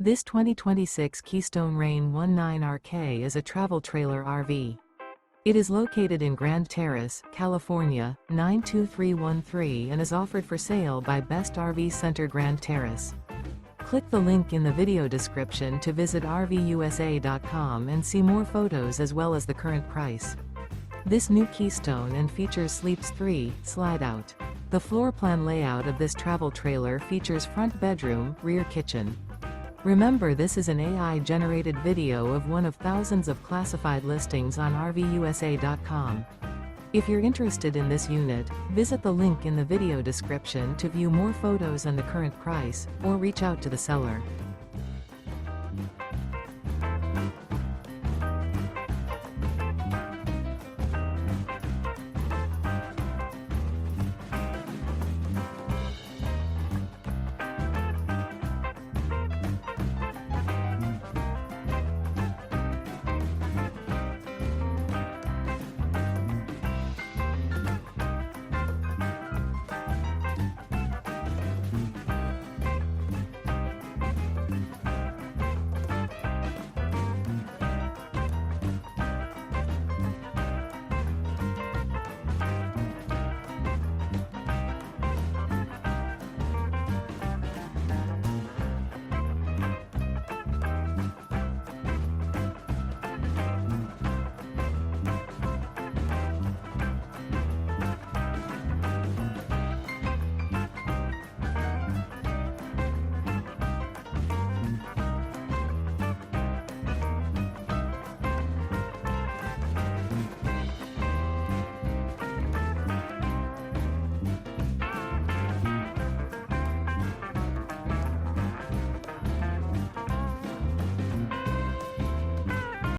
This 2026 Keystone Reign 19RK is a travel trailer RV. It is located in Grand Terrace, California, 92313 and is offered for sale by Best RV Center Grand Terrace. Click the link in the video description to visit RVUSA.com and see more photos as well as the current price. This new Keystone and features Sleeps 3, Slideout. The floor plan layout of this travel trailer features front bedroom, rear kitchen. Remember, this is an AI-generated video of one of thousands of classified listings on RVUSA.com. If you're interested in this unit, visit the link in the video description to view more photos and the current price, or reach out to the seller.